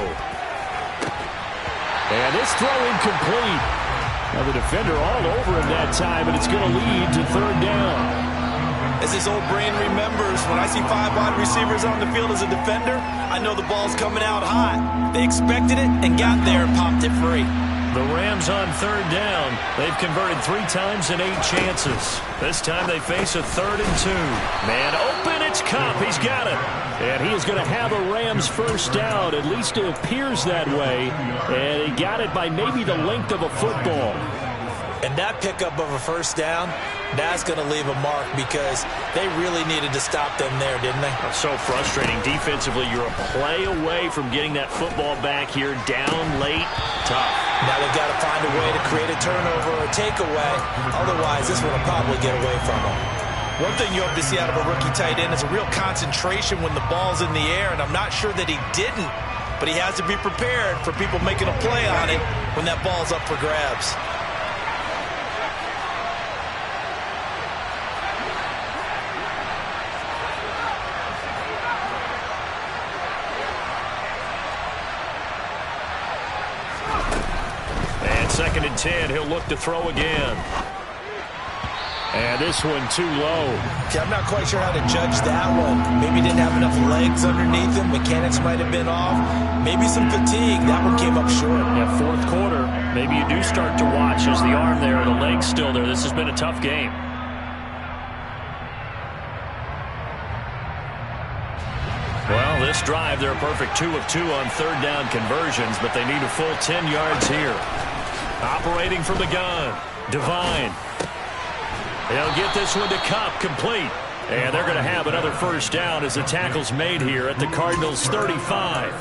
And this throw incomplete. Now the defender all over him that time, and it's going to lead to 3rd down. As his old brain remembers, when I see 5 wide receivers on the field as a defender, I know the ball's coming out hot. They expected it and got there and popped it free. The Rams on 3rd down. They've converted 3 times in 8 chances. This time they face a 3rd and 2. Man open, it's Kupp. He's got it. And he is going to have a Rams first down. At least it appears that way. And he got it by maybe the length of a football. And that pickup of a first down, that's going to leave a mark because they really needed to stop them there, didn't they? So frustrating. Defensively, you're a play away from getting that football back here down late. Tough. Now they've got to find a way to create a turnover or a takeaway. Otherwise, this one will probably get away from them. One thing you hope to see out of a rookie tight end is a real concentration when the ball's in the air, and I'm not sure that he didn't, but he has to be prepared for people making a play on it when that ball's up for grabs. And 2nd and 10, he'll look to throw again. And this one too low. See, I'm not quite sure how to judge that one. Maybe didn't have enough legs underneath him. Mechanics might have been off. Maybe some fatigue. That one came up short. Yeah, 4th quarter. Maybe you do start to watch as the arm there, the leg's still there. This has been a tough game. Well, this drive, they're a perfect 2 of 2 on 3rd down conversions, but they need a full 10 yards here. Operating from the gun, Devine. They'll get this one to Kupp, complete. And they're going to have another first down as the tackle's made here at the Cardinals' 35.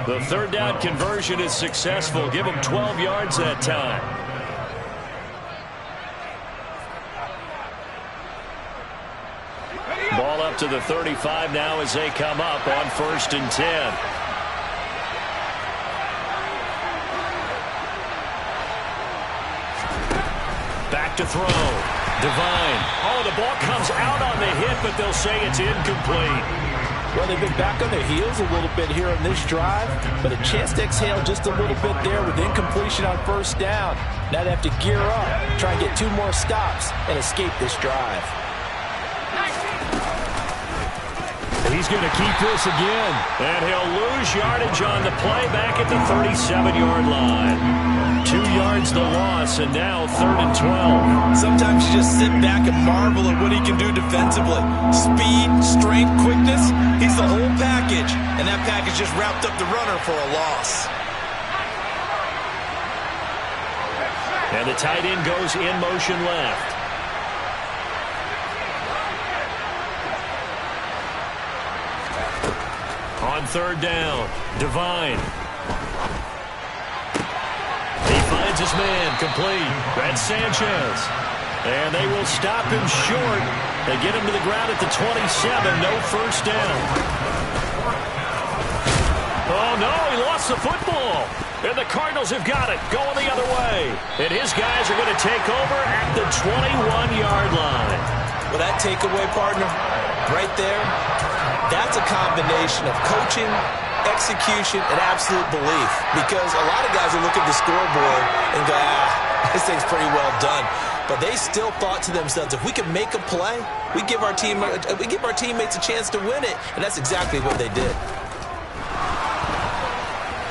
The 3rd down conversion is successful. Give them 12 yards that time. Ball up to the 35 now as they come up on 1st and 10. Back to throw. Devine. Oh, the ball comes out on the hit, but they'll say it's incomplete. Well, they've been back on their heels a little bit here on this drive, but a chance to exhale just a little bit there with incompletion on first down. Now they have to gear up, try and get 2 more stops, and escape this drive. He's going to keep this again, and he'll lose yardage on the play back at the 37-yard line. 2 yards the loss, and now 3rd and 12. Sometimes you just sit back and marvel at what he can do defensively. Speed, strength, quickness, he's the whole package, and that package just wrapped up the runner for a loss. And the tight end goes in motion left. On 3rd down, Devine. He finds his man, complete. That's Sanchez. And they will stop him short. They get him to the ground at the 27, no first down. Oh, no, he lost the football. And the Cardinals have got it, going the other way. And his guys are going to take over at the 21-yard line. Well, that takeaway, partner, right there, that's a combination of coaching, execution, and absolute belief. Because a lot of guys will look at the scoreboard and go, this thing's pretty well done. But they still thought to themselves, if we can make a play, we give our teammates a chance to win it. And that's exactly what they did.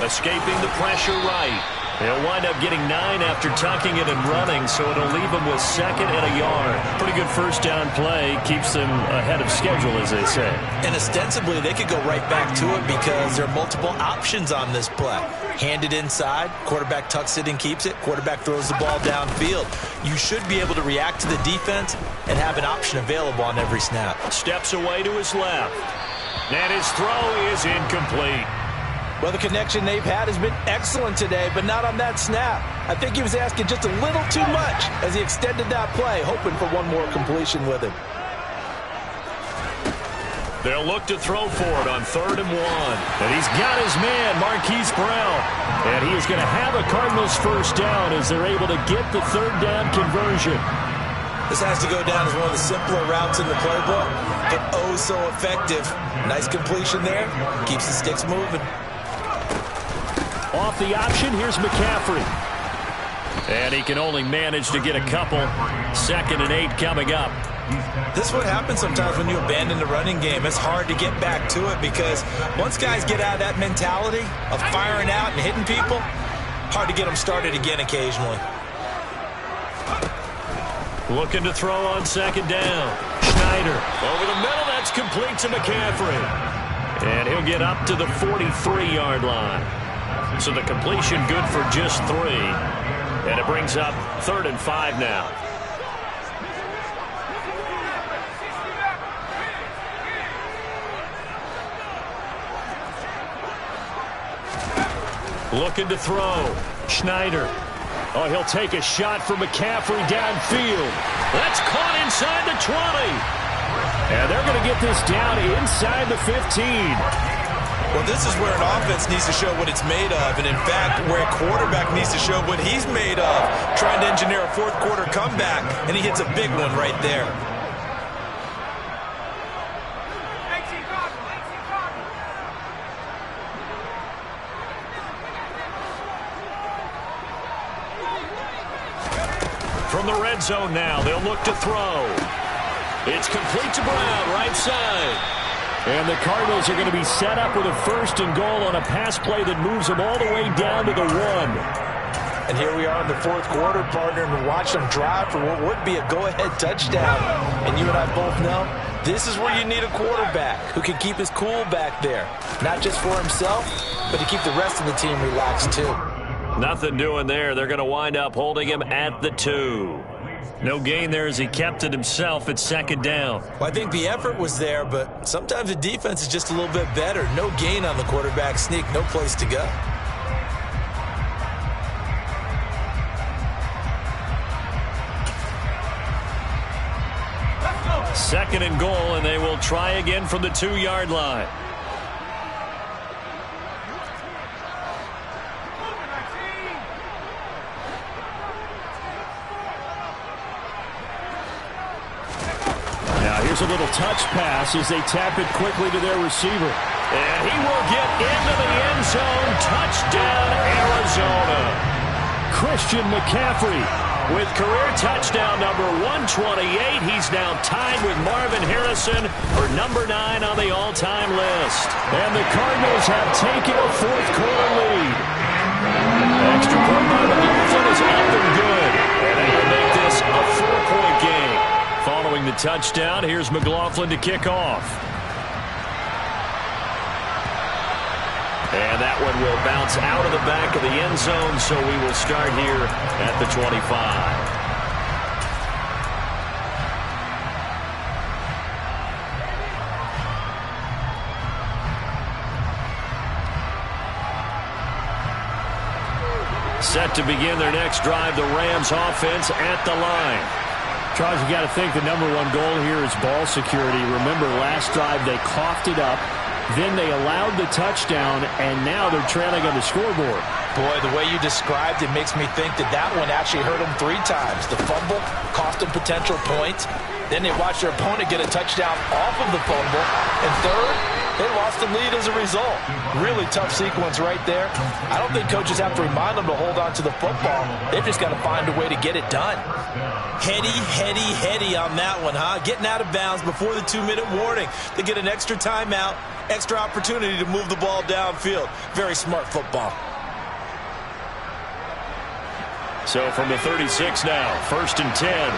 Escaping the pressure right. They'll wind up getting 9 after tucking it and running, so it'll leave them with 2nd and a yard. Pretty good first down play. Keeps them ahead of schedule, as they say. And ostensibly, they could go right back to it because there are multiple options on this play. Hand it inside, quarterback tucks it and keeps it, quarterback throws the ball downfield. You should be able to react to the defense and have an option available on every snap. Steps away to his left. And his throw is incomplete. Well, the connection they've had has been excellent today, but not on that snap. I think he was asking just a little too much as he extended that play, hoping for one more completion with him. They'll look to throw for it on 3rd and 1. And he's got his man, Marquise Brown. And he is going to have a Cardinals first down as they're able to get the 3rd down conversion. This has to go down as one of the simpler routes in the playbook, but oh so effective. Nice completion there. Keeps the sticks moving. Off the option, here's McCaffrey. And he can only manage to get a couple. 2nd and 8 coming up. This is what happens sometimes when you abandon the running game. It's hard to get back to it because once guys get out of that mentality of firing out and hitting people, hard to get them started again occasionally. Looking to throw on 2nd down. Schneider over the middle. That's complete to McCaffrey. And he'll get up to the 43-yard line. So the completion good for just 3. And it brings up 3rd and 5 now. Looking to throw. Schneider. Oh, he'll take a shot for McCaffrey downfield. That's caught inside the 20. And they're going to get this down inside the 15. Well, this is where an offense needs to show what it's made of. And, in fact, where a quarterback needs to show what he's made of. Trying to engineer a 4th quarter comeback, and he hits a big one right there. From the red zone now, they'll look to throw. It's complete to Brown, right side. And the Cardinals are going to be set up with a 1st and goal on a pass play that moves them all the way down to the 1. And here we are in the 4th quarter, partner, and watch them drive for what would be a go-ahead touchdown. And you and I both know this is where you need a quarterback who can keep his cool back there. Not just for himself, but to keep the rest of the team relaxed too. Nothing doing there. They're going to wind up holding him at the 2. No gain there as he kept it himself at 2nd down. Well, I think the effort was there, but sometimes the defense is just a little bit better. No gain on the quarterback sneak, no place to go. Second and goal, and they will try again from the 2-yard line. a little touch pass as they tap it quickly to their receiver. And he will get into the end zone. Touchdown, Arizona. Christian McCaffrey with career touchdown number 128. He's now tied with Marvin Harrison for number 9 on the all-time list. And the Cardinals have taken a fourth-quarter lead. Extra point by McLaughlin is up and good. And they'll make this a 4-point game. Following the touchdown, here's McLaughlin to kick off. And that one will bounce out of the back of the end zone, so we will start here at the 25. Set to begin their next drive, the Rams offense at the line. Charles, you got to think the number one goal here is ball security. Remember, last drive they coughed it up. Then they allowed the touchdown, and now they're trailing on the scoreboard. Boy, the way you described it makes me think that one actually hurt them 3 times. The fumble cost them potential points. Then they watched their opponent get a touchdown off of the fumble. And third, they lost the lead as a result. Really tough sequence right there. I don't think coaches have to remind them to hold on to the football. They've just got to find a way to get it done. Heady on that one, huh? Getting out of bounds before the 2-minute warning. They get an extra timeout, extra opportunity to move the ball downfield. Very smart football. So from the 36 now, 1st and 10.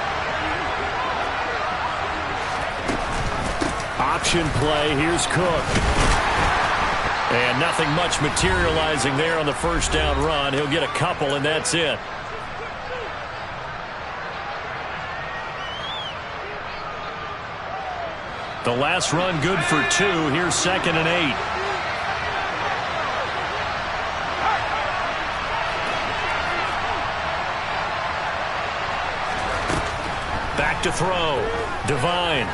Option play, here's Cook. And nothing much materializing there on the first down run. He'll get a couple, and that's it. The last run good for 2. Here's 2nd and 8. Back to throw. Devine.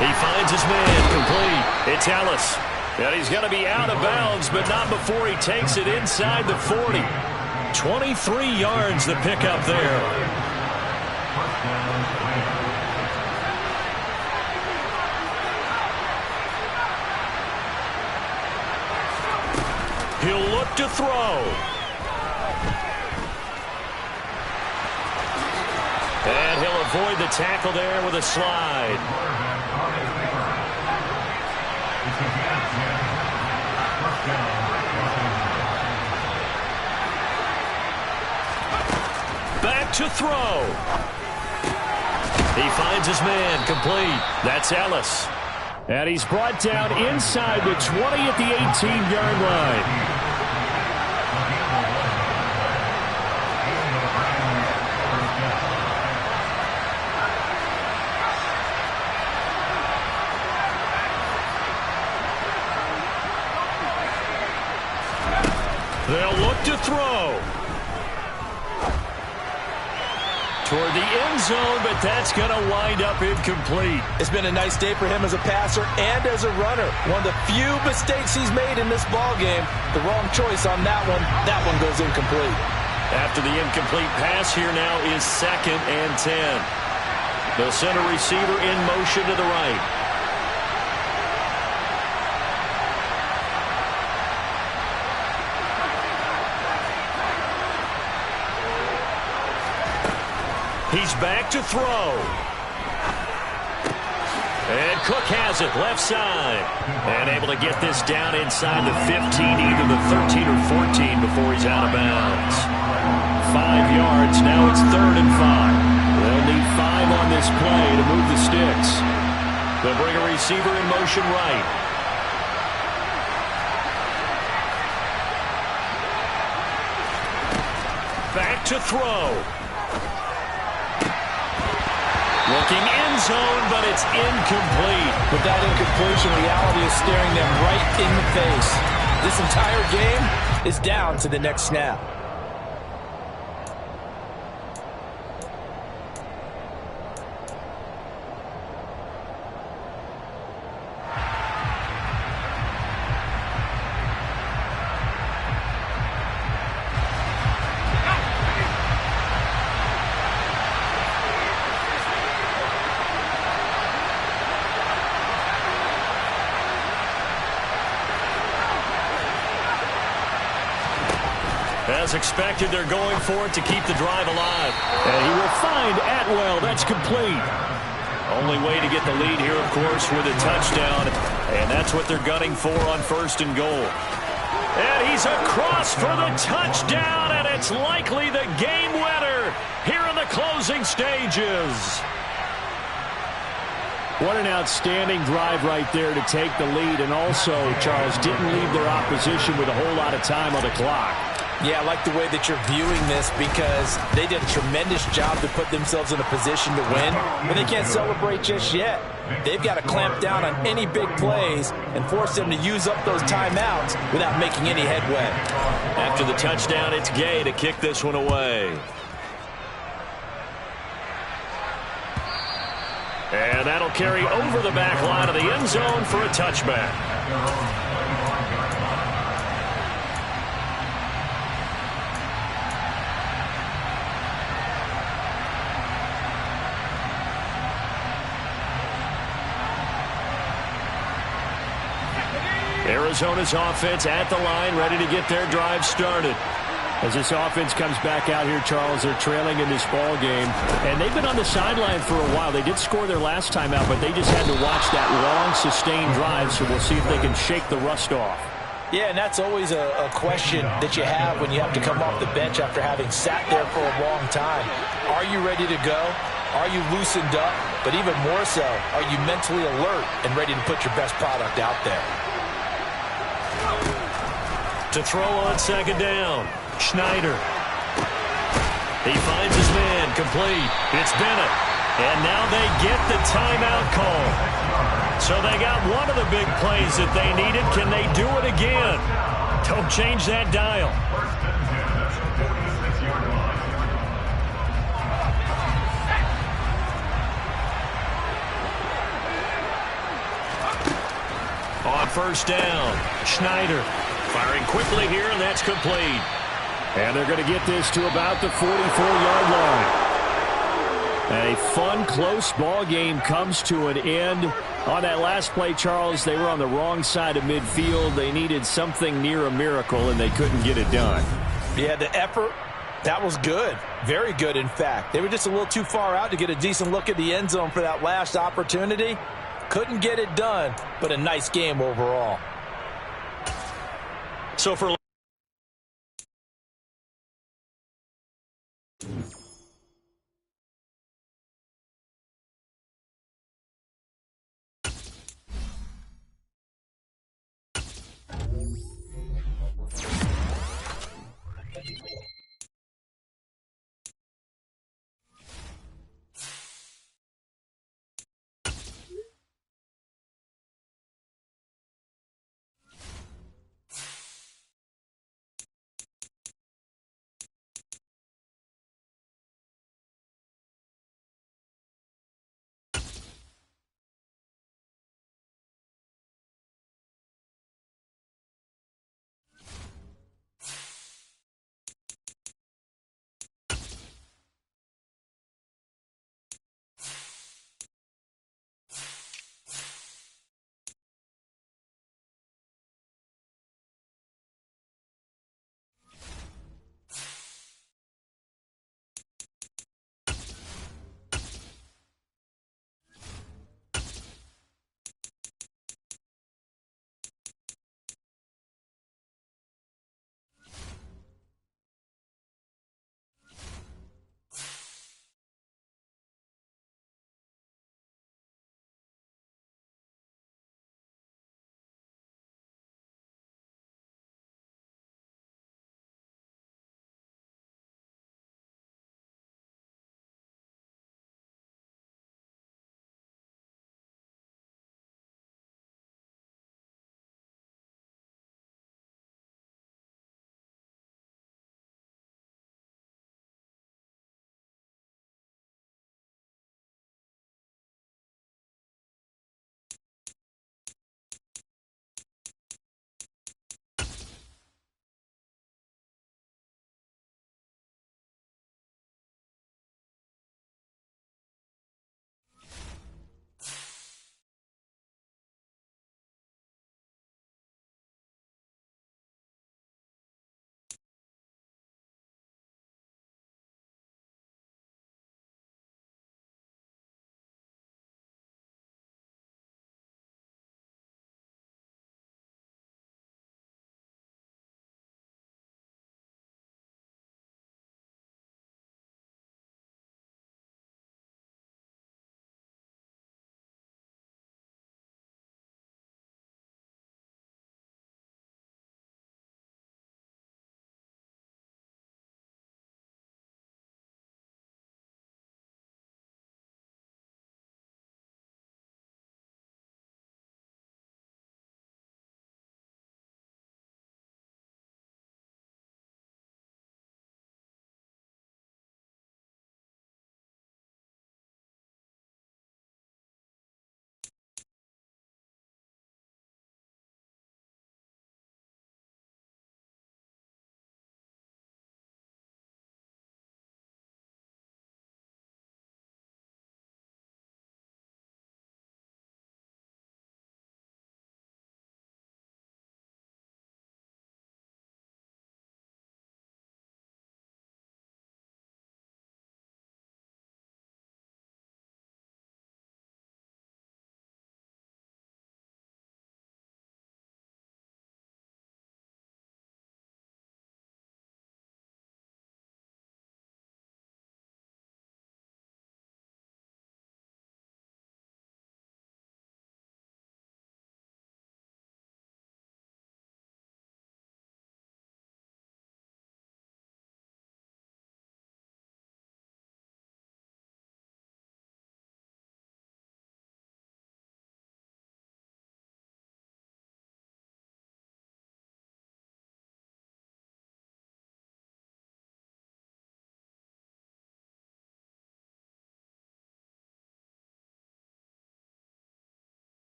He finds his man, complete. It's Ellis. And he's going to be out of bounds, but not before he takes it inside the 40. 23 yards the pickup there. He'll look to throw. And he'll avoid the tackle there with a slide. Back to throw. He finds his man, complete. That's Ellis. And he's brought down inside the 20 at the 18-yard line. They'll look to throw. Toward the end zone, but that's going to wind up incomplete. It's been a nice day for him as a passer and as a runner. One of the few mistakes he's made in this ball game. The wrong choice on that one. That one goes incomplete. After the incomplete pass, here now is 2nd and 10. The center receiver in motion to the right. He's back to throw. And Cook has it left side. And able to get this down inside the 15, either the 13 or 14 before he's out of bounds. 5 yards. Now it's 3rd and 5. They'll need 5 on this play to move the sticks. They'll bring a receiver in motion right. Back to throw. Looking end zone, but it's incomplete. With that incompletion, reality is staring them right in the face. This entire game is down to the next snap. As expected, they're going for it to keep the drive alive. And he will find Atwell. That's complete. Only way to get the lead here, of course, with a touchdown. And that's what they're gunning for on 1st and goal. And he's across for the touchdown, and it's likely the game winner here in the closing stages. What an outstanding drive right there to take the lead. And also, Charles, didn't leave their opposition with a whole lot of time on the clock. Yeah, I like the way that you're viewing this because they did a tremendous job to put themselves in a position to win, but they can't celebrate just yet. They've got to clamp down on any big plays and force them to use up those timeouts without making any headway. After the touchdown, it's Gay to kick this one away. And that'll carry over the back line of the end zone for a touchback. Arizona's offense at the line, ready to get their drive started. As this offense comes back out here, Charles, they're trailing in this ball game. And they've been on the sideline for a while. They did score their last time out, but they just had to watch that long, sustained drive, so we'll see if they can shake the rust off. Yeah, and that's always a question that you have when you have to come off the bench after having sat there for a long time. Are you ready to go? Are you loosened up? But even more so, are you mentally alert and ready to put your best product out there? To throw on 2nd down, Schneider. He finds his man, complete. It's Bennett. And now they get the timeout call. So they got one of the big plays that they needed. Can they do it again? Don't change that dial. On 1st down, Schneider. Firing quickly here, and that's complete. And they're going to get this to about the 44-yard line. A fun, close ball game comes to an end. On that last play, Charles, they were on the wrong side of midfield. They needed something near a miracle, and they couldn't get it done. Yeah, the effort, that was good. Very good, in fact. They were just a little too far out to get a decent look at the end zone for that last opportunity. Couldn't get it done, but a nice game overall. So for